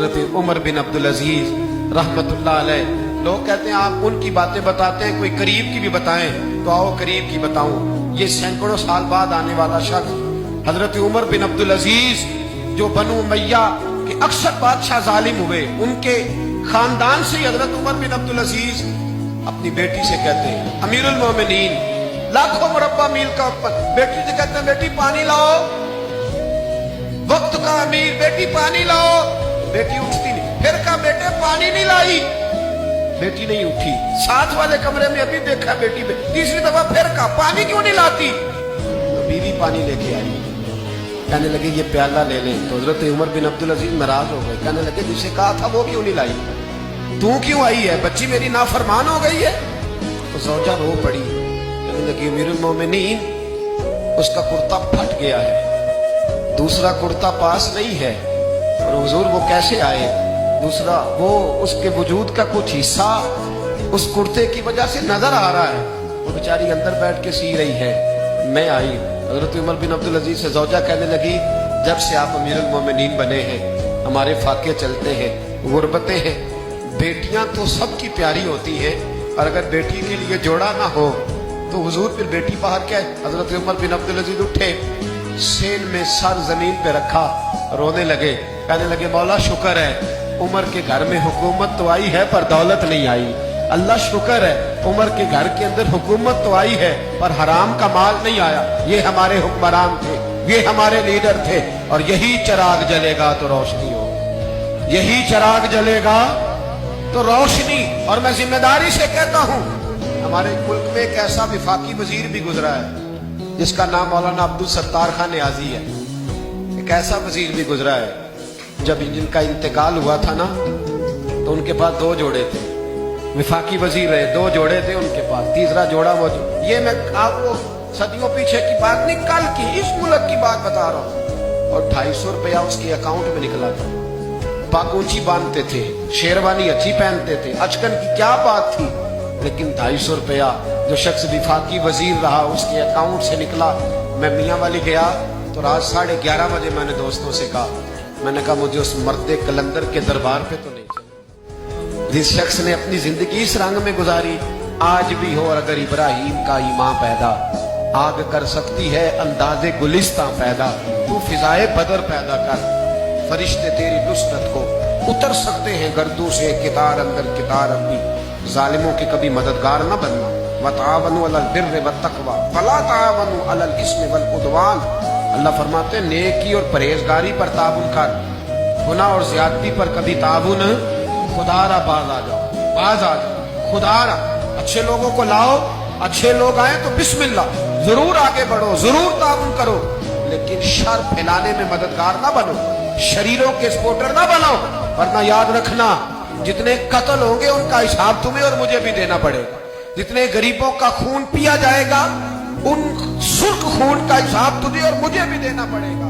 حضرت عمر بن عبد العزیز رحمتullah علیہ، لوگ کہتے ہیں آپ ان کی باتیں بتاتے ہیں، کوئی قریب کی بھی بتائیں تو آؤ قریب کی بتاؤں۔ یہ سینکڑوں سال بعد آنے والا شخص حضرت عمر بن عبد العزیز، جو بنو امیہ کے اکثر بادشاہ ظالم ہوئے، ان کے خاندان سے حضرت عمر بن عبد العزیز اپنی بیٹی سے کہتے ہیں، امیر المومنین، لاکھوں مربع میل کا بیٹی سے کہتے ہیں بیٹی پانی لاؤ، وقت کا امیر، بیٹی پانی لاؤ۔ بیٹی اٹھتی نہیں، پھر کہا بیٹے پانی نہیں لائی، بیٹی نہیں اٹھی۔ ساتھ والے کمرے میں ابھی دیکھا بیٹی، تیسری دفعہ پھر کہا پانی کیوں نہیں لاتی، تو بیوی پانی لے کے آئی، کہنے لگے یہ پیالہ لے لیں۔ تو حضرت عمر بن عبد العزیز ناراض ہو گئے، کہنے لگے جسے کہا تھا وہ کیوں نہیں لائی، تو کیوں آئی ہے، بچی میری نافرمان ہو گئی ہے۔ تو زوجہ رو پڑی، کہنے لگی امیر المومنین، اس کا کرتا پھٹ گیا ہے، دوسرا کرتا پاس نہیں ہے، اور حضور وہ کیسے آئے، دوسرا وہ اس کے وجود کا کچھ حصہ اس کرتے کی وجہ سے نظر آ رہا ہے، وہ بیچاری اندر بیٹھ کے سی رہی ہے، میں آئی۔ حضرت عمر بن عبد العزیز سے زوجہ کہنے لگی جب سے آپ امیر المومنین بنے ہیں ہمارے فاقے چلتے ہیں، غربتیں ہیں، بیٹیاں تو سب کی پیاری ہوتی ہیں، اور اگر بیٹی کے لیے جوڑا نہ ہو تو حضور پھر بیٹی باہر کیا ہے۔ حضرت عمر بن عبد العزیز اٹھے، سین میں سر زمین پہ رکھا، رونے لگے، کہنے لگے مولا شکر ہے عمر کے گھر میں حکومت تو آئی ہے پر دولت نہیں آئی، اللہ شکر ہے عمر کے گھر کے اندر حکومت تو آئی ہے پر حرام کا مال نہیں آیا۔ یہ ہمارے حکمران تھے، یہ ہمارے لیڈر تھے، اور یہی چراغ جلے گا تو روشنی ہو، یہی چراغ جلے گا تو روشنی۔ اور میں ذمہ داری سے کہتا ہوں ہمارے ملک میں ایک ایسا وفاقی وزیر بھی گزرا ہے جس کا نام مولانا عبدالستار خان نیازی ہے، ایک ایسا وزیر بھی گزرا ہے، جب جن کا انتقال ہوا تھا نا تو ان کے پاس دو جوڑے تھے، وفاقی وزیر رہے، دو جوڑے تھے ان کے پاس، تیسرا جوڑا موجود۔ یہ میں آپ کو صدیوں پیچھے کی بات نہیں، کل کی اس ملک کی بات بتا رہا ہوں، اور 250 روپیہ اس کے اکاؤنٹ میں نکلا تھا۔ پاک اونچی باندھتے تھے، شیروانی اچھی پہنتے تھے، اچکن کی کیا بات تھی، لیکن 250 روپیہ جو شخص وفاقی وزیر رہا اس کے اکاؤنٹ سے نکلا۔ میں میاں والی گیا تو رات 11:30 بجے میں نے دوستوں سے کہا، میں نے کہا مجھے اس مرد کلندر کے دربار پہ تو نہیں چلے، جس شخص نے اپنی زندگی اس رنگ میں گزاری۔ آج بھی ہو اور اگر ابراہیم کا ایمان پیدا، آگ کر سکتی ہے انداز گلستاں پیدا، تو فضائے بدر پیدا کر، فرشتے تیری نصرت کو اتر سکتے ہیں گردوں سے، کتار اندر کتار اپنی، ظالموں کے کبھی مددگار نہ بننا۔ وَتَعَاوَنُوا عَلَى الْبِرِّ وَالتَّقْوَىٰ وَلَا تَعَاوَنُوا عَلَى الْإِثْمِ وَالْعُدْوَانِ۔ اللہ فرماتے ہیں نیکی اور پرہیزگاری پر تعاون کر، گناہ اور زیادتی پر کبھی تعاون، خدا را باز آ جاؤ، باز آ جاؤ، خدا را اچھے لوگوں کو لاؤ، اچھے لوگ آئیں تو بسم اللہ، ضرور آگے بڑھو، ضرور تعاون کرو، لیکن شر پھیلانے میں مددگار نہ بنو، شریروں کے سپورٹر نہ بنو، ورنہ یاد رکھنا جتنے قتل ہوں گے ان کا حساب تمہیں اور مجھے بھی دینا پڑے گا، جتنے غریبوں کا خون پیا جائے گا ان سرخ خون کا حساب تجھے اور مجھے بھی دینا پڑے گا۔